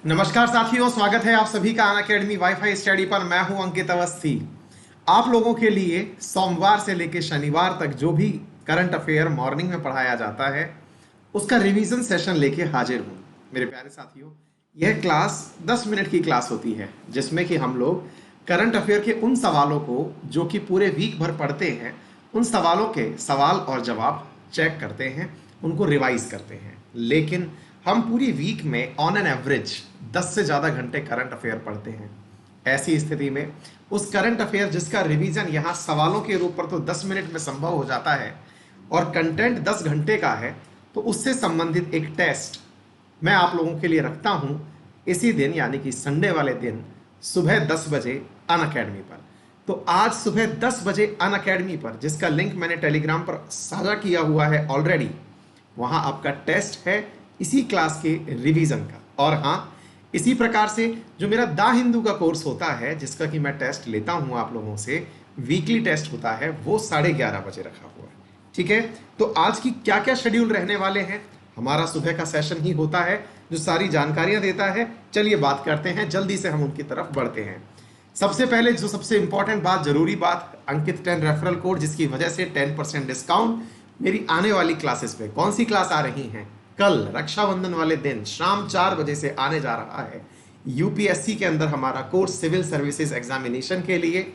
नमस्कार साथियों, स्वागत है आप सभी का अनअकैडमी वाईफाई स्टडी पर। मैं हूं अंकित अवस्थी। आप लोगों के लिए सोमवार से लेकर शनिवार तक जो भी करंट अफेयर मॉर्निंग में पढ़ाया जाता है उसका रिवीजन सेशन लेके हाजिर हूं। मेरे प्यारे साथियों, यह क्लास 10 मिनट की क्लास होती है जिसमें कि हम लोग करंट अफेयर के उन सवालों को जो कि पूरे वीक भर पढ़ते हैं, उन सवालों के सवाल और जवाब चेक करते हैं, उनको रिवाइज करते हैं। लेकिन हम पूरी वीक में ऑन एन एवरेज 10 से ज़्यादा घंटे करंट अफेयर पढ़ते हैं। ऐसी स्थिति में उस करंट अफेयर जिसका रिवीजन यहाँ सवालों के रूप पर तो 10 मिनट में संभव हो जाता है और कंटेंट 10 घंटे का है, तो उससे संबंधित एक टेस्ट मैं आप लोगों के लिए रखता हूँ इसी दिन, यानी कि संडे वाले दिन सुबह 10 बजे अनअकैडमी पर। तो आज सुबह 10 बजे अनअकैडमी पर, जिसका लिंक मैंने टेलीग्राम पर साझा किया हुआ है ऑलरेडी, वहाँ आपका टेस्ट है इसी क्लास के रिवीजन का। और हाँ, इसी प्रकार से जो मेरा दा हिंदू का कोर्स होता है, जिसका कि मैं टेस्ट लेता हूँ आप लोगों से, वीकली टेस्ट होता है, वो 11:30 बजे रखा हुआ है। ठीक है, तो आज की क्या क्या शेड्यूल रहने वाले हैं, हमारा सुबह का सेशन ही होता है जो सारी जानकारियां देता है। चलिए बात करते हैं, जल्दी से हम उनकी तरफ बढ़ते हैं। सबसे पहले जो सबसे इंपॉर्टेंट बात, जरूरी बात, अंकित 10 रेफरल कोड, जिसकी वजह से 10% डिस्काउंट मेरी आने वाली क्लासेस पे। कौन सी क्लास आ रही हैं? कल रक्षाबंधन वाले दिन शाम 4 बजे से आने जा रहा है यूपीएससी के अंदर हमारा कोर्स सिविल सर्विसेज एग्जामिनेशन के लिए,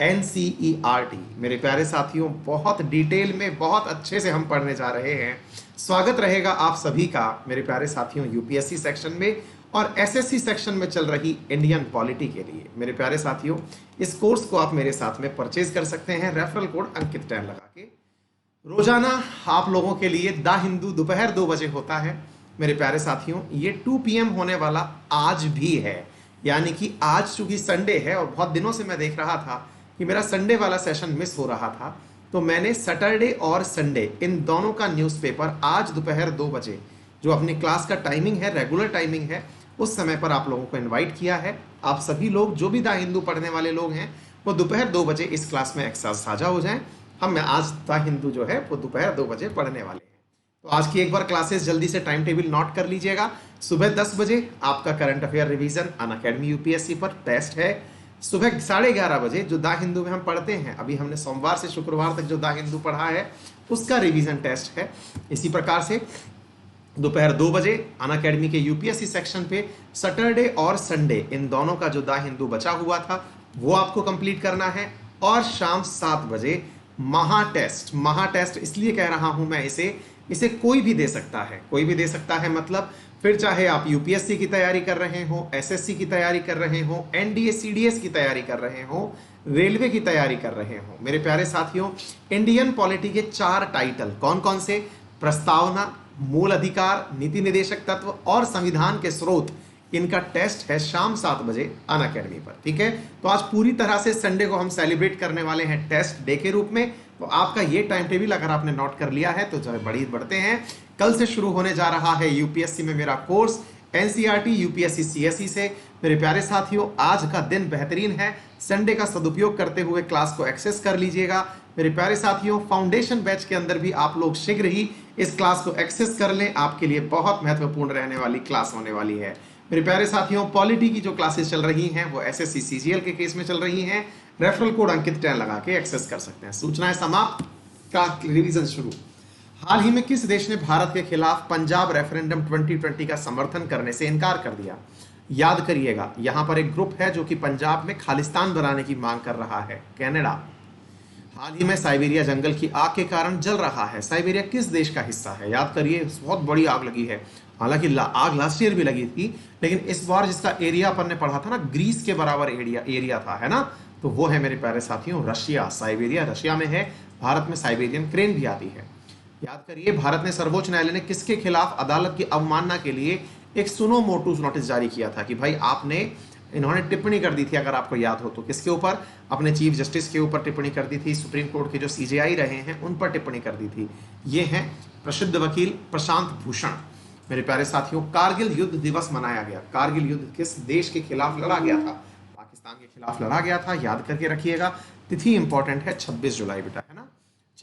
NCERT। मेरे प्यारे साथियों, बहुत डिटेल में, बहुत अच्छे से हम पढ़ने जा रहे हैं। स्वागत रहेगा आप सभी का मेरे प्यारे साथियों यूपीएससी सेक्शन में और एसएससी सेक्शन में चल रही इंडियन पॉलिटी के लिए। मेरे प्यारे साथियों, इस कोर्स को आप मेरे साथ में परचेज कर सकते हैं रेफरल कोड अंकित 10 लगा के। रोजाना आप लोगों के लिए दा हिंदू दोपहर 2 बजे होता है। मेरे प्यारे साथियों, ये 2 PM होने वाला आज भी है, यानी कि आज चूंकि संडे है और बहुत दिनों से मैं देख रहा था कि मेरा संडे वाला सेशन मिस हो रहा था, तो मैंने सैटरडे और संडे इन दोनों का न्यूज़पेपर आज दोपहर 2 बजे, जो अपनी क्लास का टाइमिंग है, रेगुलर टाइमिंग है, उस समय पर आप लोगों को इन्वाइट किया है। आप सभी लोग जो भी दा हिंदू पढ़ने वाले लोग हैं वो दोपहर 2 बजे इस क्लास में एक साथ साझा हो जाएं। हम आज दा हिंदू जो है वो दोपहर 2 बजे पढ़ने वाले हैं। तो आज की एक बार क्लासेस जल्दी से टाइम टेबल नोट कर लीजिएगा। सुबह 10 बजे आपका current affair revision Unacademy UPSC पर टेस्ट है। सुबह 11:30 बजे जो दा हिंदू में हम पढ़ते हैं, अभी हमने सोमवार से शुक्रवार तक जो दा हिंदू पढ़ा है उसका रिवीजन टेस्ट है। इसी प्रकार से दोपहर 2 बजे अनअकैडमी के यूपीएससी सेक्शन पे सैटरडे और संडे इन दोनों का जो दा हिंदू बचा हुआ था वो आपको कंप्लीट करना है। और शाम 7 बजे महा टेस्ट इसलिए कह रहा हूं मैं, इसे कोई भी दे सकता है, कोई भी दे सकता है। मतलब फिर चाहे आप यूपीएससी की तैयारी कर रहे हो, एसएससी की तैयारी कर रहे हो, एनडीए सीडीएस की तैयारी कर रहे हो, रेलवे की तैयारी कर रहे हो, मेरे प्यारे साथियों, इंडियन पॉलिटी के 4 टाइटल कौन कौन से? प्रस्तावना, मूल अधिकार, नीति निदेशक तत्व और संविधान के स्रोत, इनका टेस्ट है शाम 7 बजे अनअकैडमी पर। ठीक है, तो आज पूरी तरह से संडे को हम सेलिब्रेट करने वाले हैं टेस्ट डे के रूप में। तो आपका ये टाइम टेबल अगर आपने नोट कर लिया है तो जो है बढ़ते हैं। कल से शुरू होने जा रहा है यूपीएससी में मेरा कोर्स एनसीईआरटी यूपीएससी सीएसई से। मेरे प्यारे साथियों, आज का दिन बेहतरीन है, संडे का सदुपयोग करते हुए क्लास को एक्सेस कर लीजिएगा। मेरे प्यारे साथियों, फाउंडेशन बैच के अंदर भी आप लोग शीघ्र ही इस क्लास को एक्सेस कर लें, आपके लिए बहुत महत्वपूर्ण रहने वाली क्लास होने वाली है। मेरे प्यारे साथियों, पॉलिटी की जो क्लासेस चल रही हैं वो एसएससी सीजीएल के केस में चल रही हैं। रेफरल कोड अंकित 10 लगा के एक्सेस कर सकते हैं। सूचनाएं समाप्त, का रिवीजन शुरू। हाल ही में किस देश ने भारत के खिलाफ पंजाब रेफरेंडम 2020 का समर्थन करने से इनकार कर दिया? याद करिएगा, यहां पर एक ग्रुप है जो कि पंजाब में खालिस्तान बनाने की मांग कर रहा है, कनाडा। हाल ही में साइबेरिया जंगल की आग के कारण जल रहा है, साइबेरिया किस देश का हिस्सा है? याद करिए, बहुत बड़ी आग लगी है। हालांकि आग लास्ट ईयर भी लगी थी, लेकिन इस बार जिसका एरिया अपन ने पढ़ा था ना, ग्रीस के बराबर एरिया था, है ना, तो वो है मेरे प्यारे साथियों रशिया। साइबेरिया रशिया में है। भारत में साइबेरियन क्रेन भी आती है। याद करिए, भारत ने सर्वोच्च न्यायालय ने किसके खिलाफ अदालत की अवमानना के लिए एक सुनो मोटूस नोटिस जारी किया था कि भाई आपने, इन्होंने टिप्पणी कर दी थी, अगर आपको याद हो तो, किसके ऊपर? अपने चीफ जस्टिस के ऊपर टिप्पणी कर दी थी, सुप्रीम कोर्ट के जो सीजेआई रहे हैं उन पर टिप्पणी कर दी थी। ये हैं प्रसिद्ध वकील प्रशांत भूषण। मेरे प्यारे साथियों, कारगिल युद्ध दिवस मनाया गया। कारगिल युद्ध किस देश के खिलाफ लड़ा गया था? पाकिस्तान के खिलाफ लड़ा गया था। याद करके रखिएगा, तिथि इंपॉर्टेंट है, 26 जुलाई बेटा, है ना।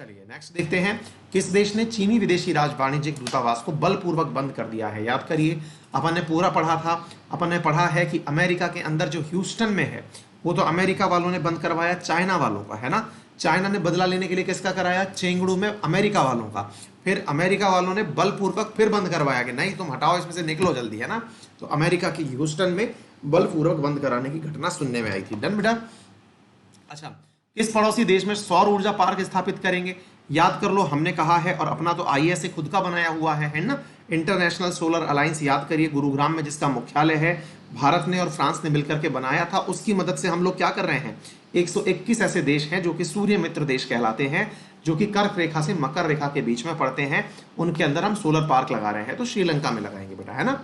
चलिए नेक्स्ट देखते हैं, किस देश ने चीनी विदेशी राज वाणिज्यिक दूतावास को बलपूर्वक बंद कर दिया है। याद करिए, अपन ने पूरा पढ़ा था, अपन ने पढ़ा है कि अमेरिका के अंदर जो ह्यूस्टन में है वो तो अमेरिका वालों ने बंद करवाया, चाइना वालों का है ना। चाइना ने बदला लेने के लिए किसका कराया, चेंगड़ू में अमेरिका वालों का। फिर अमेरिका वालों ने बलपूर्वक फिर बंद करवाया कि नहीं तुम हटाओ इसमें से, निकलो जल्दी, है ना। तो अमेरिका की ह्यूस्टन में बलपूर्वक बंद कराने की घटना सुनने में आई थी। डन बेटा। अच्छा, किस पड़ोसी देश में सौर ऊर्जा पार्क स्थापित करेंगे। याद कर लो, हमने कहा है और अपना तो आईएसए खुद का बनाया हुआ है ना, इंटरनेशनल सोलर अलायंस। याद करिए, गुरुग्राम में जिसका मुख्यालय है, भारत ने और फ्रांस ने मिलकर के बनाया था। उसकी मदद से हम लोग क्या कर रहे हैं, 121 ऐसे देश हैं जो कि सूर्य मित्र देश कहलाते हैं, जो कि कर्क रेखा से मकर रेखा के बीच में पड़ते हैं, उनके अंदर हम सोलर पार्क लगा रहे हैं। तो श्रीलंका में लगाएंगे बेटा, है ना।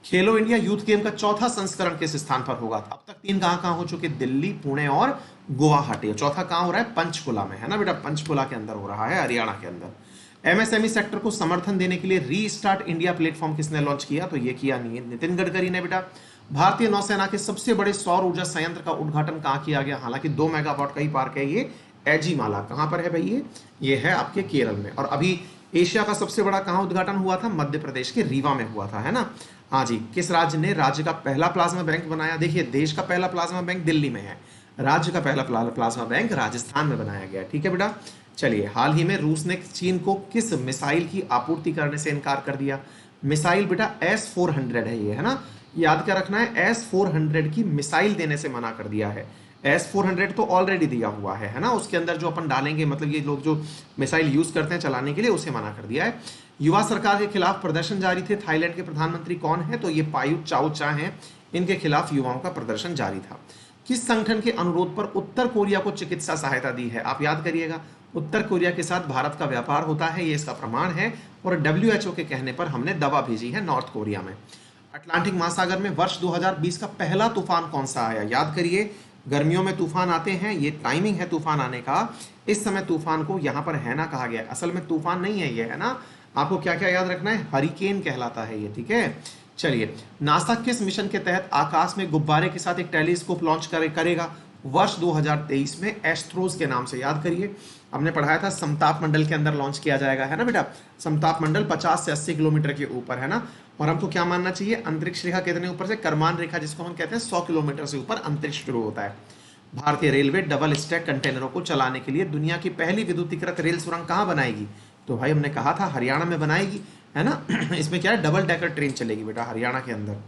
खेलो इंडिया यूथ गेम का चौथा संस्करण किस स्थान पर होगा। अब तक 3 कहां हो चुके, दिल्ली, पुणे और गुवाहाटी। चौथा कहां हो रहा है, पंचकुला में, है ना बेटा। पंचकुला के अंदर हो रहा है, हरियाणा के अंदर। एमएसएमई सेक्टर को समर्थन देने के लिए रीस्टार्ट इंडिया प्लेटफॉर्म किसने लॉन्च किया, तो ये किया नितिन गडकरी ने बेटा। भारतीय नौसेना के सबसे बड़े सौर ऊर्जा संयंत्र का उद्घाटन कहां किया गया, हालांकि 2 मेगावाट का ही पार्क है ये, एजीमाला। कहां पर है भाई ये है आपके केरल में। और अभी एशिया का सबसे बड़ा कहां उद्घाटन हुआ था, मध्य प्रदेश के रीवा में हुआ था, है ना। हाँ जी, किस राज्य ने राज्य का पहला प्लाज्मा बैंक बनाया। देखिए, देश का पहला प्लाज्मा बैंक दिल्ली में है, राज्य का पहला प्लाज्मा बैंक राजस्थान में बनाया गया। ठीक है बेटा। चलिए, हाल ही में रूस ने चीन को किस मिसाइल की आपूर्ति करने से इनकार कर दिया। मिसाइल बेटा S-400 है ये, है ना। याद क्या रखना है, S-400 की मिसाइल देने से मना कर दिया है। S-400 तो ऑलरेडी दिया हुआ है ना। उसके अंदर जो अपन डालेंगे, मतलब ये लोग जो मिसाइल यूज करते हैं चलाने के लिए, उसे मना कर दिया है। युवा सरकार के खिलाफ प्रदर्शन जारी थे। थाईलैंड के प्रधानमंत्री कौन है, तो ये पायुत चाओचा हैं। इनके खिलाफ युवाओं का प्रदर्शन जारी था। किस संगठन के अनुरोध पर उत्तर कोरिया को चिकित्सा सहायता दी है। आप याद करिएगा, उत्तर कोरिया के साथ भारत का व्यापार होता है, ये इसका प्रमाण है। और WHO के कहने पर हमने दवा भेजी है नॉर्थ कोरिया में। अटलांटिक महासागर में वर्ष 2020 का पहला तूफान कौन सा आया। याद करिए, गर्मियों में तूफान आते हैं, ये टाइमिंग है तूफान आने का। इस समय तूफान को यहाँ पर है ना कहा गया, असल में तूफान नहीं है ये, है ना। आपको क्या क्या याद रखना है, हरिकेन कहलाता है ये। ठीक है। चलिए, नासा किस मिशन के तहत आकाश में गुब्बारे के साथ एक टेलीस्कोप लॉन्च करेगा वर्ष 2023 में, एस्ट्रोस के नाम से। याद करिए, हमने पढ़ाया था समताप मंडल के अंदर लॉन्च किया जाएगा, है ना बेटा। समताप मंडल 50 से 80 किलोमीटर के ऊपर, है ना। और हमको क्या मानना चाहिए, अंतरिक्ष रेखा कितने ऊपर से, करमान रेखा जिसको हम कहते हैं 100 किलोमीटर से ऊपर अंतरिक्ष शुरू होता है। भारतीय रेलवे डबल स्टैक कंटेनरों को चलाने के लिए दुनिया की पहली विद्युतीकृत रेल सुरंग कहाँ बनाएगी, तो भाई हमने कहा था हरियाणा में बनाएगी, है ना। इसमें क्या है, डबल डेकर ट्रेन चलेगी बेटा हरियाणा के अंदर।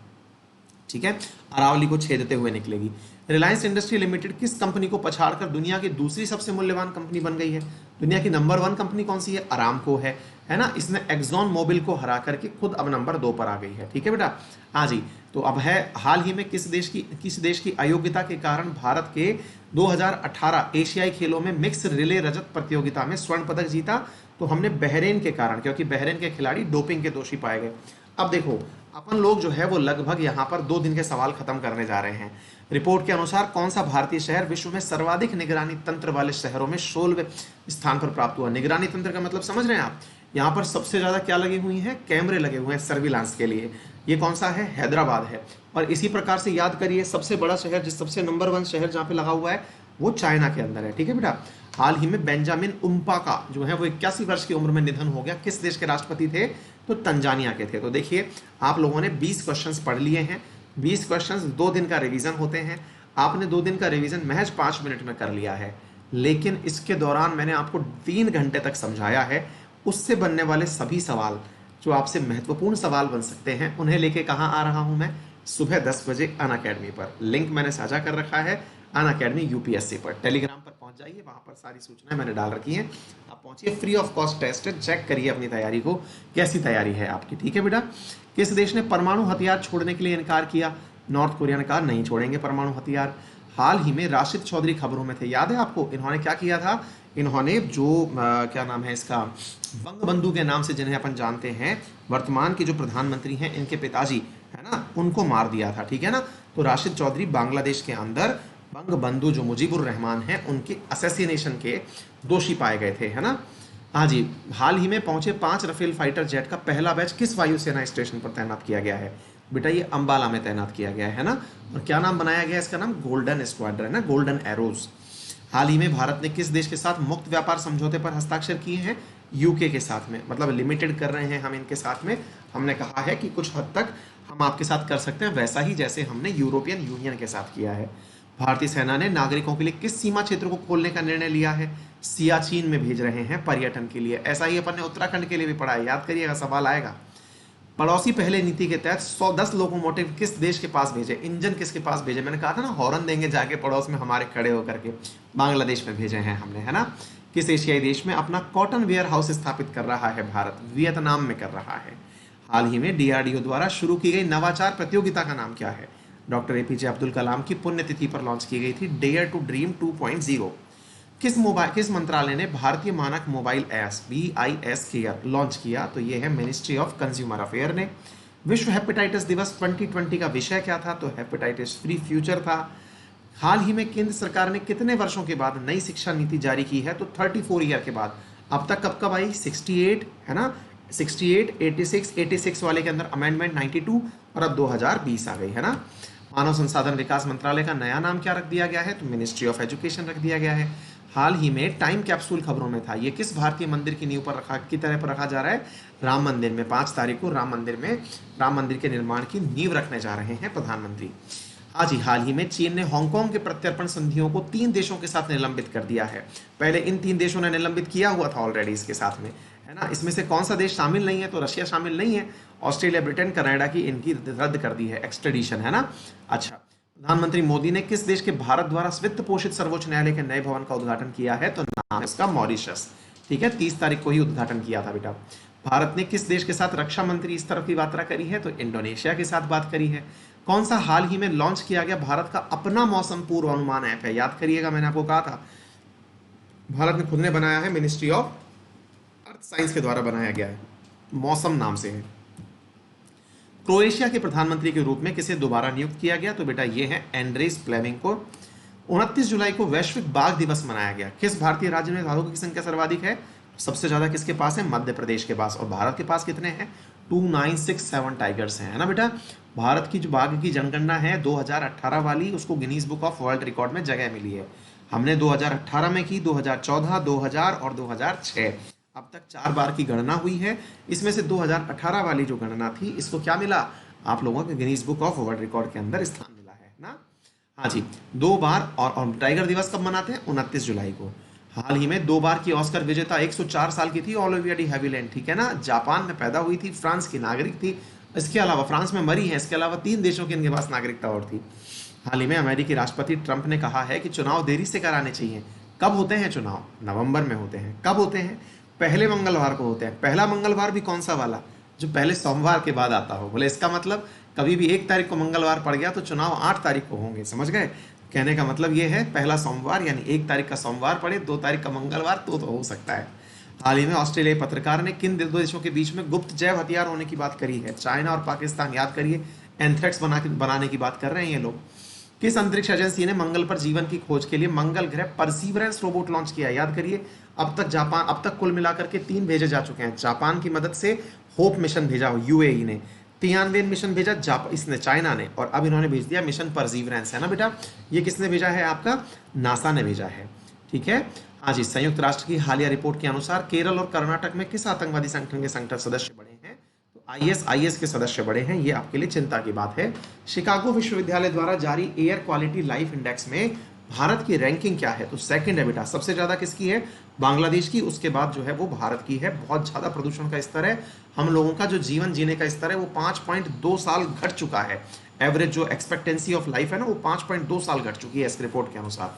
ठीक है, अरावली को छेदते हुए निकलेगी। रिलायंस इंडस्ट्री लिमिटेड किस कंपनी को पछाड़कर दुनिया की दूसरी सबसे मूल्यवान कंपनी बन गई है। दुनिया की नंबर 1 कंपनी कौन सी है, अरामको है ना। इसने एक्सॉन मोबिल को हरा करके खुद अब नंबर 2 पर आ गई है। ठीक है बेटा। हाँ जी, तो अब है हाल ही में किस देश की अयोग्यता के कारण भारत के 2018 एशियाई खेलों में मिक्स रिले रजत प्रतियोगिता में स्वर्ण पदक जीता, तो हमने बहरेन के कारण, क्योंकि बहरेन के खिलाड़ी डोपिंग के दोषी पाए गए। अब देखो, अपन लोग जो है वो लगभग यहाँ पर 2 दिन के सवाल खत्म करने जा रहे हैं। रिपोर्ट के अनुसार कौन सा भारतीय शहर विश्व में सर्वाधिक निगरानी तंत्र वाले शहरों में 16वें स्थान पर प्राप्त हुआ। निगरानी तंत्र का मतलब समझ रहे हैं आप, यहाँ पर सबसे ज्यादा क्या लगे हुए हैं, कैमरे लगे हुए हैं सर्विलांस के लिए। ये कौन सा है, हैदराबाद है। और इसी प्रकार से याद करिए, सबसे बड़ा शहर, जिस सबसे नंबर 1 शहर जहाँ पे लगा हुआ है वो चाइना के अंदर है। ठीक है बेटा। हाल ही में बेंजामिन उम्पा का जो है वो 81 वर्ष की उम्र में निधन हो गया। किस देश के राष्ट्रपति थे, तो तंजानिया के थे। तो देखिए, आप लोगों ने 20 क्वेश्चंस पढ़ लिए हैं। 20 क्वेश्चंस 2 दिन का रिवीजन होते हैं। आपने 2 दिन का रिवीजन महज 5 मिनट में कर लिया है, लेकिन इसके दौरान मैंने आपको 3 घंटे तक समझाया है। उससे बनने वाले सभी सवाल जो आपसे महत्वपूर्ण सवाल बन सकते हैं, उन्हें लेके कहाँ आ रहा हूँ मैं, सुबह 10 बजे अनअकैडमी पर। लिंक मैंने साझा कर रखा है अनअकैडमी यूपीएससी पर। टेलीग्राम पर पहुंच जाइए, वहां पर सारी सूचनाएं मैंने डाल रखी हैं। आप पहुंचिए, फ्री ऑफ कॉस्ट टेस्ट है, चेक करिए अपनी तैयारी को, कैसी तैयारी है आपकी। ठीक है बेटा। किस देश ने परमाणु हथियार छोड़ने के लिए इनकार किया, नॉर्थ कोरिया ने कहा नहीं छोड़ेंगे परमाणु हथियार। हाल ही में राशिद चौधरी खबरों में थे, याद है आपको, इन्होंने क्या किया था, इन्होंने जो क्या नाम है इसका, बंगबंधु के नाम से जिन्हें अपन जानते हैं, वर्तमान के जो प्रधानमंत्री हैं इनके पिताजी, है ना, उनको मार दिया था। ठीक है ना। तो राशिद चौधरी बांग्लादेश के अंदर बंगबंधु जो मुजीबुर रहमान हैं उनके असैसिनेशन के दोषी पाए गए थे, है ना। हाँ जी, हाल ही में पहुंचे 5 रफेल फाइटर जेट का पहला बैच किस वायुसेना स्टेशन पर तैनात किया गया है, बेटा ये अंबाला में तैनात किया गया है ना। और क्या नाम बनाया गया इसका, नाम गोल्डन स्क्वाड्रन है, गोल्डन एरोज। हाल ही में भारत ने किस देश के साथ मुक्त व्यापार समझौते पर हस्ताक्षर किए हैं? यूके के साथ में, मतलब लिमिटेड कर रहे हैं हम इनके साथ में। हमने कहा है कि कुछ हद तक हम आपके साथ कर सकते हैं, वैसा ही जैसे हमने यूरोपियन यूनियन के साथ किया है। भारतीय सेना ने नागरिकों के लिए किस सीमा क्षेत्र को खोलने का निर्णय लिया है? सियाचिन में भेज रहे हैं पर्यटन के लिए। ऐसा ही अपन ने उत्तराखंड के लिए भी पढ़ा है, याद करिएगा, सवाल आएगा। पड़ोसी पहले नीति के तहत 110 लोकोमोटिव किस देश के पास भेजे? इंजन किसके पास भेजे? मैंने कहा था ना, हॉर्न देंगे जाके पड़ोस में हमारे खड़े होकर के। बांग्लादेश में भेजे हैं हमने, है ना। किस एशियाई देश में अपना कॉटन वेयर हाउस स्थापित कर रहा है भारत? वियतनाम में कर रहा है। हाल ही में डीआरडीओ द्वारा शुरू की गई नवाचार प्रतियोगिता का नाम क्या है? डॉक्टर एपीजे अब्दुल कलाम की पुण्यतिथि पर लॉन्च की गई थी डेयर टू ड्रीम 2.0। किस मंत्रालय ने भारतीय मानक mobile app BIS care launch किया? तो ये है मिनिस्ट्री ऑफ कंज्यूमर अफेयर ने। विश्व हेपेटाइटिस दिवस 2020 का विषय क्या था? तो हेपेटाइटिस फ्री फ्यूचर था। हाल ही में केंद्र सरकार ने कितने वर्षों के बाद नई शिक्षा नीति जारी की है? तो 34 ईयर के बाद। अब तक कब कब आई? 68, है ना, 68, 86 वाले के अंदर अमेंडमेंट 92 और अब 2020 आ गई, है ना। मानव संसाधन विकास मंत्रालय का नया नाम क्या रख दिया गया है? तो मिनिस्ट्री ऑफ एजुकेशन रख दिया गया है। हाल ही में टाइम कैप्सूल खबरों में था, ये किस भारतीय मंदिर की नींव पर की तरह पर रखा जा रहा है? राम मंदिर में 5 तारीख को राम मंदिर के निर्माण की नींव रखने जा रहे हैं प्रधानमंत्री। हाँ जी, हाल ही में चीन ने हांगकांग के प्रत्यर्पण संधियों को 3 देशों के साथ निलंबित कर दिया है। पहले इन 3 देशों ने निलंबित किया हुआ था ऑलरेडी इसके साथ में, है ना। इसमें से कौन सा देश शामिल नहीं है? तो रशिया शामिल नहीं है। ऑस्ट्रेलिया, ब्रिटेन, कनाडा की इनकी रद्द कर दी है एक्सट्रेडिशन, है ना। अच्छा, प्रधानमंत्री मोदी ने किस देश के भारत द्वारा वित्त पोषित सर्वोच्च न्यायालय के नए भवन का उद्घाटन किया है? तो नाम है इसका मॉरिशस। ठीक है, 30 तारीख को ही उद्घाटन किया था बेटा। भारत ने किस देश के साथ रक्षा मंत्री स्तर की यात्रा करी है? तो इंडोनेशिया के साथ बात करी है। कौन सा हाल ही में लॉन्च किया गया भारत का अपना मौसम पूर्वानुमान ऐप है? याद करिएगा, मैंने आपको कहा था भारत ने खुद ने बनाया है, मिनिस्ट्री ऑफ अर्थ साइंस के द्वारा बनाया गया है, मौसम नाम से है। क्रोएशिया के प्रधानमंत्री के रूप में किसे दोबारा नियुक्त किया गया? तो बेटा ये है एंड्रेस प्लेमिंग को। 29 जुलाई को वैश्विक बाघ दिवस मनाया गया। किस भारतीय राज्य में बाघों की संख्या सर्वाधिक है? सबसे ज्यादा किसके पास है? मध्य प्रदेश के पास। और भारत के पास कितने हैं? 2967 टाइगर्स हैं, है ना बेटा। भारत की जो बाघ की जनगणना है 2018 वाली, उसको Guinness book of world record में जगह मिली है। हमने 2018 में की, 2014, 2000 और 2006। अब तक 4 बार की गणना हुई है। इसमें से 2018 वाली जो गणना थी, इसको क्या मिला? आप लोगों के Guinness book of world record के अंदर स्थान मिला है ना। हाँ जी, 2 बार। और टाइगर दिवस कब मनाते हैं? 29 जुलाई को। हाल ही में 2 बार की ऑस्कर विजेता 104 साल की थी ओलिविया डी हैविलैंड, ठीक है ना। जापान में पैदा हुई थी, फ्रांस की नागरिक थी। इसके अलावा फ्रांस में मरी है, इसके अलावा 3 देशों की इनके पास नागरिकता और थी। हाल ही में अमेरिकी राष्ट्रपति ट्रंप ने कहा है कि चुनाव देरी से कराने चाहिए। कब होते हैं चुनाव? नवंबर में होते हैं। कब होते हैं? पहले मंगलवार को होते हैं। पहला मंगलवार भी कौन सा वाला? जो पहले सोमवार के बाद आता हो। बोले इसका मतलब कभी भी 1 तारीख को मंगलवार पड़ गया तो चुनाव 8 तारीख को होंगे, समझ गए। कहने का मतलब ये है पहला सोमवार यानी 1 तारीख का सोमवार पड़े, 2 तारीख का मंगलवार तो हो सकता है। हाल ही में ऑस्ट्रेलियाई पत्रकार ने किन 2 देशों के बीच में गुप्त जैव हथियार होने की बात करी है? चाइना और पाकिस्तान। याद करिए, एंथ्रेक्स बनाने की बात कर रहे हैं ये लोग। किस अंतरिक्ष एजेंसी ने मंगल पर जीवन की खोज के लिए मंगल ग्रह परसीवरेंस रोबोट लॉन्च किया? याद करिए, अब तक कुल मिलाकर के 3 भेजे जा चुके हैं। जापान की मदद से होप मिशन भेजा हो यूएई ने, तियानवेन मिशन भेजा इसने चाइना ने, और अब इन्होंने भेज दिया मिशन परसीवरेंस, है ना बेटा। ये किसने भेजा है? आपका नासा ने भेजा है, ठीक है। हाँ जी, संयुक्त राष्ट्र की हालिया रिपोर्ट के अनुसार केरल और कर्नाटक में किस आतंकवादी संगठन के संगठन सदस्य बड़े हैं? तो IS के सदस्य बड़े हैं। ये आपके लिए चिंता की बात है। शिकागो विश्वविद्यालय द्वारा जारी एयर क्वालिटी लाइफ इंडेक्स में भारत की रैंकिंग क्या है? तो सेकंड है बेटा। सबसे ज्यादा किसकी है? बांग्लादेश की। उसके बाद जो है वो भारत की है। बहुत ज्यादा प्रदूषण का स्तर है। हम लोगों का जो जीवन जीने का स्तर है वो 5.2 साल घट चुका है। एवरेज जो एक्सपेक्टेंसी ऑफ लाइफ है ना, वो 5.2 साल घट चुकी है इस रिपोर्ट के अनुसार।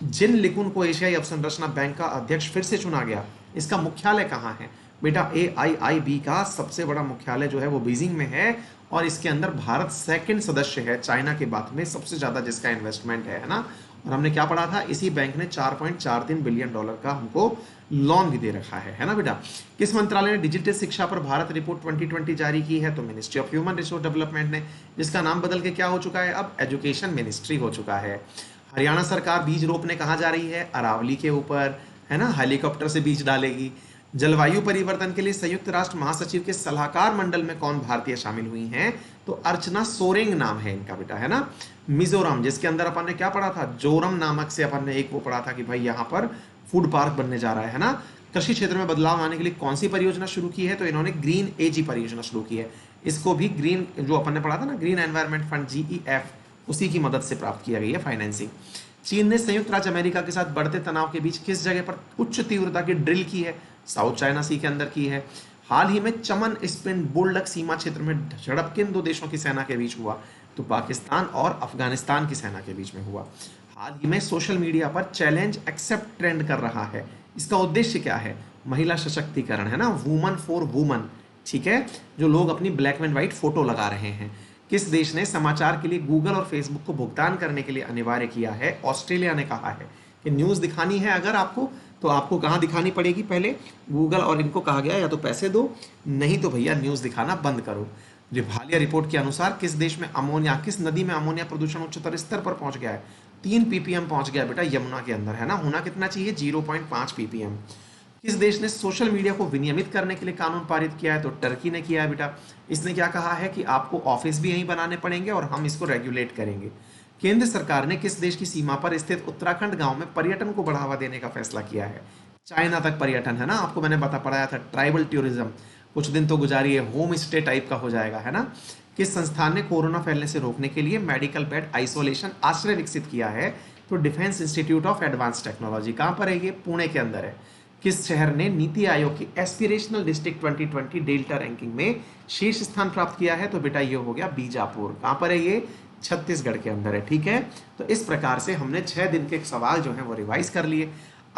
जिन लिकुन को एशियाई अवसंरचना बैंक का अध्यक्ष फिर से चुना गया, इसका मुख्यालय कहाँ है? बेटा AIIB का सबसे बड़ा मुख्यालय जो है वो बीजिंग में है, और इसके अंदर भारत सेकंड सदस्य है चाइना के बाद में, सबसे ज्यादा जिसका इन्वेस्टमेंट है ना। और हमने क्या पढ़ा था? इसी बैंक ने $4.43 बिलियन का हमको लोन भी दे रखा है ना बेटा। किस मंत्रालय ने डिजिटल शिक्षा पर भारत रिपोर्ट 2020 जारी की है? तो ministry of human resource development ने, जिसका नाम बदल के क्या हो चुका है? अब एजुकेशन मिनिस्ट्री हो चुका है। हरियाणा सरकार बीज रोपने कहाँ जा रही है? अरावली के ऊपर, है ना। हेलीकॉप्टर से बीज डालेगी। जलवायु परिवर्तन के लिए संयुक्त राष्ट्र महासचिव के सलाहकार मंडल में कौन भारतीय शामिल हुई हैं? तो अर्चना सोरेंग नाम है इनका बेटा, है ना। मिजोरम, जिसके अंदर अपन ने क्या पढ़ा था, जोरम नामक से अपन ने एक वो पढ़ा था कि भाई यहाँ पर फूड पार्क बनने जा रहा है ना। कृषि क्षेत्र में बदलाव आने के लिए कौन सी परियोजना शुरू की है? तो इन्होंने ग्रीन एजी परियोजना शुरू की है। इसको भी ग्रीन, जो अपन ने पढ़ा था ना, ग्रीन एनवायरमेंट फंड GEF, उसी की मदद से प्राप्त किया गई है फाइनेंसिंग। चीन ने संयुक्त राज्य अमेरिका के साथ बढ़ते तनाव के बीच किस जगह पर उच्च तीव्रता की ड्रिल की है? साउथ चाइना सी के अंदर की है। हाल ही में चमन स्पिन बोल्डक सीमा क्षेत्र में झड़प किन दो देशों की सेना के बीच हुआ? तो पाकिस्तान और अफगानिस्तान की सेना के बीच में हुआ। हाल ही में सोशल मीडिया पर चैलेंज एक्सेप्ट ट्रेंड कर रहा है, इसका उद्देश्य क्या है? महिला सशक्तिकरण, है ना, वुमन फॉर वुमन, ठीक है, जो लोग अपनी ब्लैक एंड व्हाइट फोटो लगा रहे हैं। किस देश ने समाचार के लिए गूगल और फेसबुक को भुगतान करने के लिए अनिवार्य किया है? ऑस्ट्रेलिया ने कहा है कि न्यूज़ दिखानी है अगर आपको, तो आपको कहाँ दिखानी पड़ेगी? पहले गूगल और इनको कहा गया या तो पैसे दो, नहीं तो भैया न्यूज़ दिखाना बंद करो। हालिया रिपोर्ट के अनुसार किस देश में अमोनिया, किस नदी में अमोनिया प्रदूषण उच्चतर स्तर पर पहुंच गया है? 3 ppm पहुंच गया बेटा यमुना के अंदर, है ना। होना कितना चाहिए? 0.5 ppm। किस देश ने सोशल मीडिया को विनियमित करने के लिए कानून पारित किया है? तो टर्की ने किया है बेटा। इसने क्या कहा है कि आपको ऑफिस भी यहीं बनाने पड़ेंगे और हम इसको रेगुलेट करेंगे। केंद्र सरकार ने किस देश की सीमा पर स्थित उत्तराखंड गांव में पर्यटन को बढ़ावा देने का फैसला किया है? चाइना तक पर्यटन, है ना, आपको मैंने पढ़ाया था, ट्राइबल टूरिज्म, कुछ दिन तो गुजारिए, होम स्टे टाइप का हो जाएगा, है ना। किस संस्थान ने कोरोना फैलने से रोकने के लिए मेडिकल बेड आइसोलेशन आश्रय विकसित किया है? तो defence institute of advance technology. कहाँ पर है ये? पुणे के अंदर है। किस शहर ने नीति आयोग की एस्पिरेशनल डिस्ट्रिक्ट 2020 डेल्टा रैंकिंग में शीर्ष स्थान प्राप्त किया है? तो बेटा ये हो गया बीजापुर। कहाँ पर है ये? छत्तीसगढ़ के अंदर है, ठीक है। तो इस प्रकार से हमने 6 दिन के सवाल जो है वो रिवाइज कर लिए।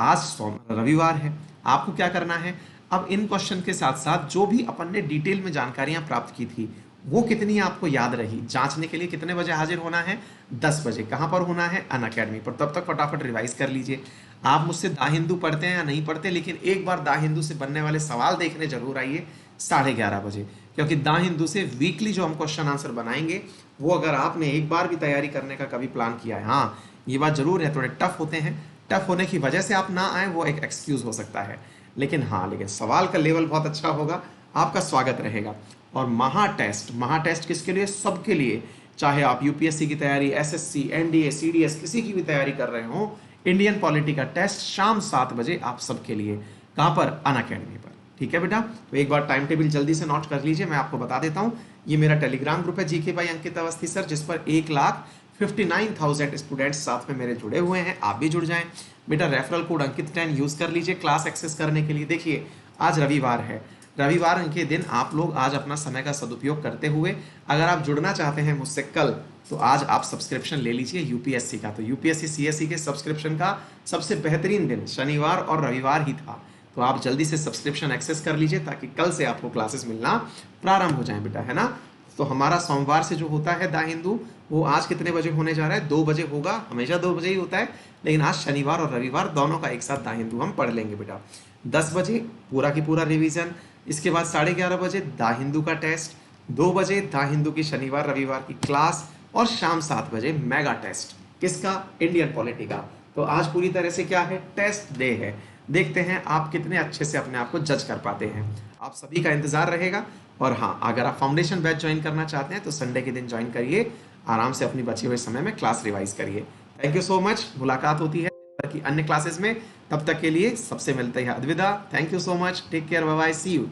आज रविवार है, आपको क्या करना है, अब इन क्वेश्चन के साथ साथ जो भी अपन ने डिटेल में जानकारियां प्राप्त की थी वो कितनी आपको याद रही, जांचने के लिए कितने बजे हाजिर होना है? 10 बजे। कहाँ पर होना है? अनअकैडमी पर। तब तक फटाफट रिवाइज कर लीजिए। आप मुझसे दा हिंदू पढ़ते हैं या नहीं पढ़ते, लेकिन एक बार दा हिंदू से बनने वाले सवाल देखने जरूर आइए 11:30 बजे, क्योंकि दा हिंदू से वीकली जो हम क्वेश्चन आंसर बनाएंगे वो अगर आपने एक बार भी तैयारी करने का कभी प्लान किया है, हाँ ये बात जरूर है, थोड़े टफ होते हैं, टफ होने की वजह से आप ना आए वो एक एक्सक्यूज हो सकता है, लेकिन हाँ, लेकिन सवाल का लेवल बहुत अच्छा होगा, आपका स्वागत रहेगा। और महा टेस्ट किसके लिए? सबके लिए, चाहे आप यूपीएससी की तैयारी, एसएससी, एनडीए, सीडीएस, किसी की भी तैयारी कर रहे हो, इंडियन पॉलिटी का टेस्ट शाम 7 बजे आप सबके लिए। कहाँ पर? अनअकैडमी पर, ठीक है बेटा। तो एक बार टाइम टेबल जल्दी से नोट कर लीजिए, मैं आपको बता देता हूँ। ये मेरा टेलीग्राम ग्रुप है GK by Ankit Awasthi sir, जिस पर 1,59,000 स्टूडेंट्स साथ में मेरे जुड़े हुए हैं, आप भी जुड़ जाएं बेटा। रेफरल कोड अंकित 10 यूज कर लीजिए क्लास एक्सेस करने के लिए। देखिए आज रविवार है, रविवार के दिन आप लोग आज अपना समय का सदुपयोग करते हुए अगर आप जुड़ना चाहते हैं मुझसे कल, तो आज आप सब्सक्रिप्शन ले लीजिए यूपीएससी का। तो यूपीएससी सीएससी के सब्सक्रिप्शन का सबसे बेहतरीन दिन शनिवार और रविवार ही था, तो आप जल्दी से सब्सक्रिप्शन एक्सेस कर लीजिए ताकि कल से आपको क्लासेस मिलना प्रारंभ हो जाए बेटा, है ना। तो हमारा सोमवार से जो होता है दा हिंदू, वो आज कितने बजे होने जा रहा है? 2 बजे होगा, हमेशा 2 बजे ही होता है, लेकिन आज शनिवार और रविवार दोनों का एक साथ दा हिंदू हम पढ़ लेंगे बेटा। 10 बजे पूरा की पूरा रिवीजन, इसके बाद 11:30 बजे दा हिंदू का टेस्ट, 2 बजे दा हिंदू की शनिवार रविवार की क्लास, और शाम 7 बजे मेगा टेस्ट। किसका? इंडियन पॉलिटी का। तो आज पूरी तरह से क्या है? टेस्ट डे है। देखते हैं आप कितने अच्छे से अपने आप को जज कर पाते हैं। आप सभी का इंतजार रहेगा। और हाँ, अगर आप फाउंडेशन बैच ज्वाइन करना चाहते हैं तो संडे के दिन ज्वाइन करिए, आराम से अपनी बचे हुए समय में क्लास रिवाइज करिए। Thank you so much. मुलाकात होती है कि अन्य क्लासेस में, तब तक के लिए सबसे मिलते हैं अलविदा। Thank you so much, take care, bye bye, see you.